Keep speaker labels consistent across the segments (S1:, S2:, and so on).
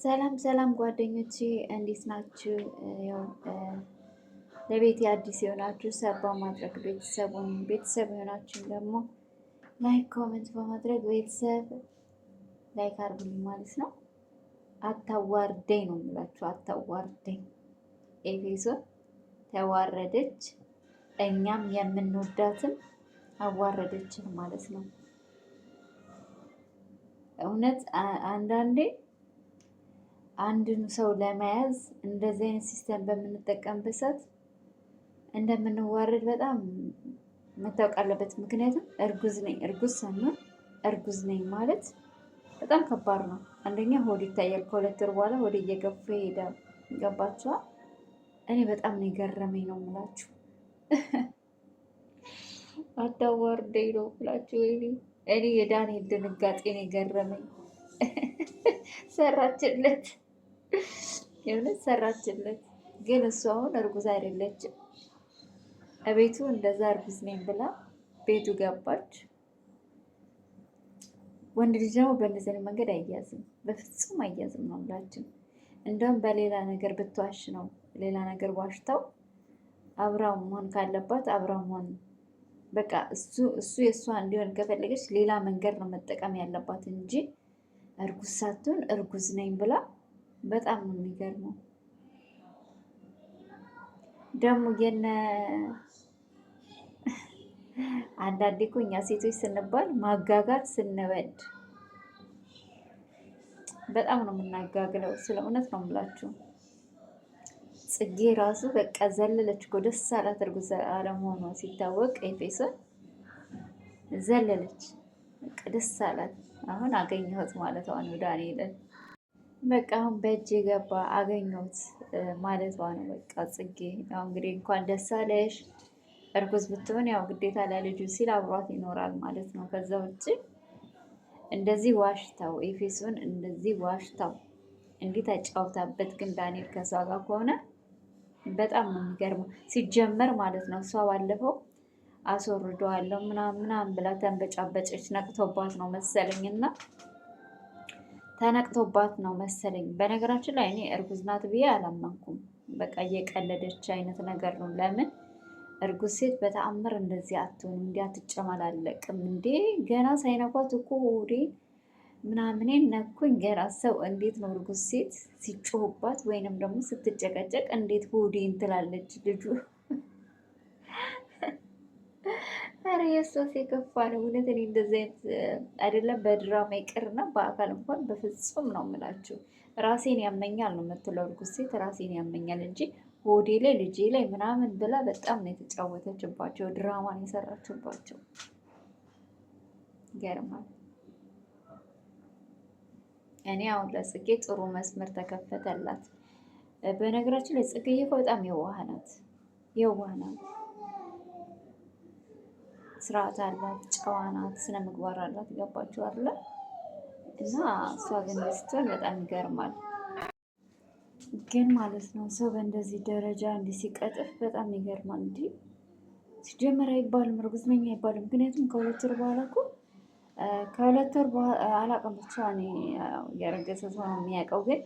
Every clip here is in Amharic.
S1: ሰላም ሰላም ጓደኞቼ እንዴት ናችሁ? ያው ለቤት አዲስ የሆናችሁ ሰብ በማድረግ ቤተሰብ የሆናችሁ ደግሞ ላይክ ኮሜንት በማድረግ ቤተሰብ ላይክ አድርጉልኝ ማለት ነው። አታዋርደኝ ነው የምላችሁ፣ አታዋርደኝ። ኤፌሶን ተዋረደች፣ እኛም የምንወዳትን አዋረደችን ማለት ነው። እውነት አንዳንዴ አንድን ሰው ለመያዝ እንደዚህ አይነት ሲስተም በምንጠቀምበት ሰዓት እንደምንዋረድ በጣም መታወቅ አለበት። ምክንያቱም እርጉዝ ሳይሆን እርጉዝ ነኝ ማለት በጣም ከባድ ነው። አንደኛ ሆድ ይታያል። ከሁለት ወር በኋላ ሆድ እየገፋ ይሄዳል። ገባችኋል? እኔ በጣም ነው የገረመኝ ነው የምላችሁ። አታዋርደኝ ነው የምላችሁ። እኔ የዳንኤል ድንጋጤ ነው የገረመኝ። ሰራችለት የእውነት ሰራችለት። ግን እሱ አሁን እርጉዝ አይደለችም። እቤቱ እንደዛ እርጉዝ ነኝ ብላ ቤቱ ገባች። ወንድ ልጅ ደግሞ በእንደዚህ መንገድ አይያዝም፣ በፍጹም አይያዝም ነው ብላችን። እንደውም በሌላ ነገር ብትዋሽ ነው ሌላ ነገር ዋሽታው አብራው መሆን ካለባት አብራው መሆን በቃ እሱ የእሷ እንዲሆን ከፈለገች ሌላ መንገድ ነው መጠቀም ያለባት እንጂ እርጉዝ ሳትሆን እርጉዝ ነኝ ብላ በጣም ነው የሚገርመው። ደግሞ አንዳንዴ እኮ እኛ ሴቶች ስንባል ማጋጋት ስንወድ በጣም ነው የምናጋግለው። ስለ እውነት ነው የምላችሁ። ጽጌ ራሱ በቃ ዘለለች እኮ ደስ አላት። እርጉዝ አለመሆኗ ሲታወቅ ኤፌሶን ዘለለች፣ በቃ ደስ አላት። አሁን አገኘሁት ማለት ነው ዳንኤልን። በቃ አሁን በእጅ ገባ አገኘሁት ማለቷ ነው። በቃ ጽጌ ያው እንግዲህ እንኳን ደስ አለሽ። እርጉዝ ብትሆን ያው ግዴታ ለልጁ ሲል አብሯት ይኖራል ማለት ነው። ከዛ ውጭ እንደዚህ ዋሽታው ኤፌሶን እንደዚህ ዋሽታው እንዲህ ተጫውታበት ግን ዳንኤል ከሷ ጋር ከሆነ በጣም ነው የሚገርመው። ሲጀመር ማለት ነው እሷ ባለፈው አስወርደዋለሁ ምናምን ብላ ተንበጫበጨች። ነቅቶባት ነው መሰለኝ እና ተነቅቶባት ነው መሰለኝ። በነገራችን ላይ እኔ እርጉዝ ናት ብዬ አላመንኩም። በቃ እየቀለደች አይነት ነገር ነው። ለምን እርጉዝ ሴት በተአምር እንደዚህ አትሆንም፣ እንዲህ አትጨማላለቅም እንዴ! ገና ሳይነኳት እኮ ሆዴ ምናምኔን ነኩኝ። ገና ሰው እንዴት ነው እርጉዝ ሴት ሲጮህባት ወይንም ደግሞ ስትጨቀጨቅ እንዴት ሆዴን ትላለች ልጁ? ኧረ የእሷስ የከፋ ነው እውነት። እኔ እንደዚህ አይነት አይደለም በድራማ ይቅርና በአካል እንኳን በፍጹም ነው የምላችሁ። ራሴን ያመኛል ነው የምትለው እርጉዝ ሴት። ራሴን ያመኛል እንጂ ሆዴ ላይ ልጄ ላይ ምናምን ብላ በጣም ነው የተጫወተችባቸው፣ ድራማን የሰራችባቸው። ይገርማል። እኔ አሁን ለጽጌ ጥሩ መስመር ተከፈተላት። በነገራችን ላይ ጽጌ እኮ በጣም የዋህ ናት፣ የዋህ ናት፣ ስርዓት አላት፣ ጨዋ ናት፣ ስነ ምግባር አላት። ገባችሁ አይደለ? እና እሷ ግን ስትሆን በጣም ይገርማል። ግን ማለት ነው ሰው በእንደዚህ ደረጃ እንዲህ ሲቀጥፍ በጣም ይገርማል። እንዲህ ሲጀመር አይባልም፣ እርጉዝ ነኝ አይባልም። ምክንያቱም ከሁለት ወር በኋላ እኮ ከሁለት ወር አላውቅም፣ ብቻ እኔ የረገዘ ሰው ነው የሚያውቀው። ግን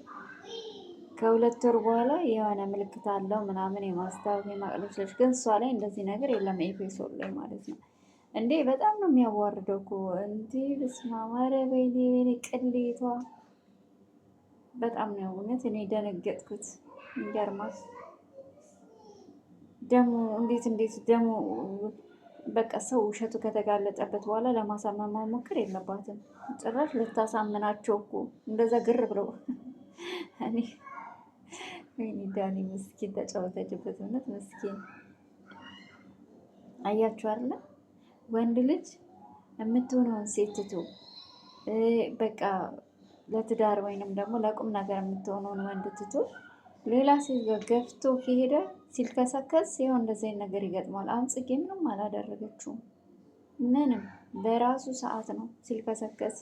S1: ከሁለት ወር በኋላ የሆነ ምልክት አለው ምናምን የማስታወቅ የማቅለሽለሽ። ግን እሷ ላይ እንደዚህ ነገር የለም፣ ኤፌሶን ላይ ማለት ነው። እንዴ በጣም ነው የሚያዋርደው እኮ እንዲህ በስመ አብ! ኧረ ወይኔ ቅሌቷ በጣም ነው እውነት። እኔ ደነገጥኩት። ይገርማል። ደግሞ እንዴት ደግሞ በቃ ሰው ውሸቱ ከተጋለጠበት በኋላ ለማሳመን መሞከር የለባትም። ጭራሽ ልታሳምናቸው እኮ እንደዛ ግር ብለው እኔ ወይኔ ዳኒ ምስኪን ተጫወተችበት። እውነት ምስኪን። አያችሁ አይደለ? ወንድ ልጅ የምትሆነውን ሴት ትቶ በቃ ለትዳር ወይንም ደግሞ ለቁም ነገር የምትሆነውን ወንድ ትቶ ሌላ ሴት ጋር ገፍቶ ከሄደ ሲልከሰከስ ይኸው እንደዚህ አይነት ነገር ይገጥማል። አሁን ጽጌ ምንም አላደረገችውም። ምንም በራሱ ሰዓት ነው ሲልከሰከስ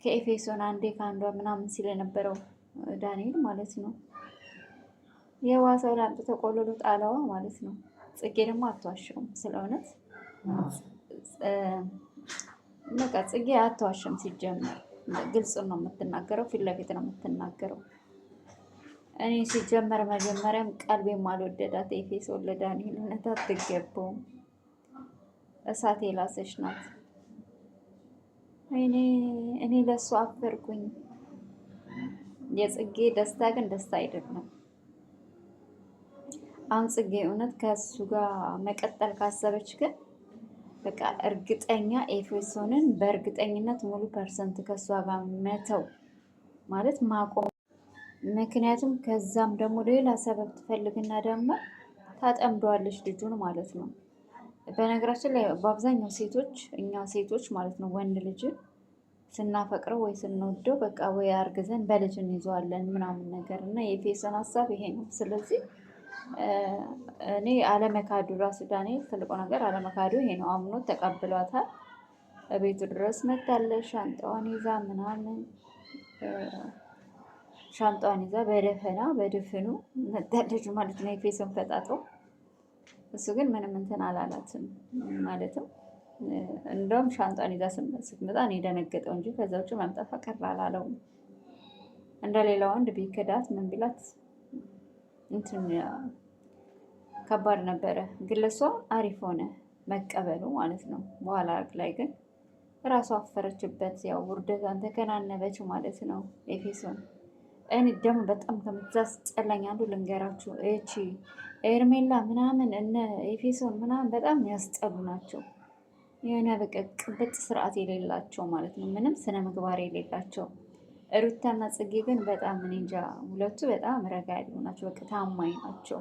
S1: ከኤፌሶን አንዴ ከአንዷ ምናምን ሲል የነበረው ዳንኤል ማለት ነው። የዋሰው ላምጥ ተቆልሎ ጣለዋ ማለት ነው። ጽጌ ደግሞ አትዋሸውም ስለ እውነት በቃ ጽጌ አትዋሽም ሲጀመር ግልጽ ነው የምትናገረው፣ ፊት ለፊት ነው የምትናገረው። እኔ ሲጀመር መጀመሪያም ቀልቤም አልወደዳት ኤፌሶን ለዳንኤልነት አትገባውም። እሳት የላሰች ናት። እኔ ለእሱ አፈርኩኝ። የጽጌ ደስታ ግን ደስታ አይደለም። አሁን ጽጌ እውነት ከእሱ ጋር መቀጠል ካሰበች ግን በቃ እርግጠኛ ኤፌሶንን በእርግጠኝነት ሙሉ ፐርሰንት ከእሷ ጋር መተው ማለት ማቆም። ምክንያቱም ከዛም ደግሞ ሌላ ሰበብ ትፈልግና ደግሞ ታጠምደዋለች ልጁን ማለት ነው። በነገራችን ላይ በአብዛኛው ሴቶች እኛ ሴቶች ማለት ነው ወንድ ልጅን ስናፈቅረው ወይ ስንወደው በቃ ወይ አርግዘን በልጅ እንይዘዋለን ምናምን ነገር እና የኤፌሶን ሀሳብ ይሄ ነው። ስለዚህ እኔ አለመካዱ ራሱ ዳንኤል ትልቁ ነገር አለመካዱ ይሄ ነው። አምኖ ተቀብሏታል። ቤቱ ድረስ መታለች ሻንጣዋን ይዛ ምናምን ሻንጣዋን ይዛ በድፍኑ መታለች ማለት ነው። ኤፌሶን ፈጣጥሮ እሱ ግን ምንም እንትን አላላትም ማለትም እንደውም ሻንጣን ይዛ ስትመጣ እኔ ደነገጠው እንጂ ከዛ ውጭ መምጣት ቀር አላለውም። እንደሌላ ወንድ ቢክዳት ምን ቢላት እንትን ከባድ ነበረ። ግን ለሷ አሪፍ ሆነ መቀበሉ ማለት ነው። በኋላ ላይ ግን ራሷ አፈረችበት። ያው ውርደቷን ተከናነበች ማለት ነው ኤፌሶን። እኔ ደግሞ በጣም ከምታስጠላኝ አንዱ ልንገራችሁ፣ እቺ ኤርሜላ ምናምን እነ ኤፌሶን ምናምን በጣም ያስጠሉ ናቸው። የሆነ በቃ ቅብጥ ስርዓት የሌላቸው ማለት ነው። ምንም ስነ ምግባር የሌላቸው። ሩታና ጽጌ ግን በጣም እኔ እንጃ፣ ሁለቱ በጣም ረጋ ያሉ ናቸው። በቃ ታማኝ ናቸው፣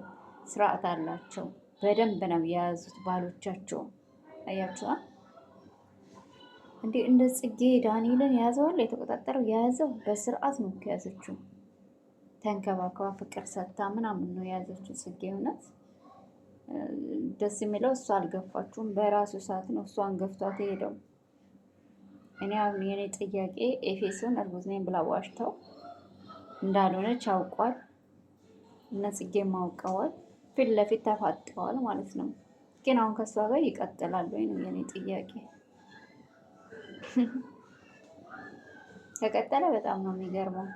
S1: ስርዓት አላቸው። በደንብ ነው የያዙት ባሎቻቸው። አያችኋ እንዴ? እንደ ጽጌ ዳንኤልን የያዘዋል የተቆጣጠረው የያዘው በስርዓት ነው ከያዘችው። ተንከባከባ ፍቅር ሰጥታ ምናምን ነው የያዘችው ጽጌ። እውነት ደስ የሚለው እሷ አልገፋችሁም፣ በራሱ ሰዓት ነው እሷን ገፍቷት ሄደው። እኔ አሁን የኔ ጥያቄ ኤፌሶን እርጉዝ ነኝ ብላ ዋሽታው እንዳልሆነች አውቋል። እነ ጽጌም አውቀዋል። ፊት ለፊት ተፋጠዋል ማለት ነው። ግን አሁን ከእሷ ጋር ይቀጥላሉ ወይ ነው የኔ ጥያቄ። ከቀጠለ በጣም ነው የሚገርመው።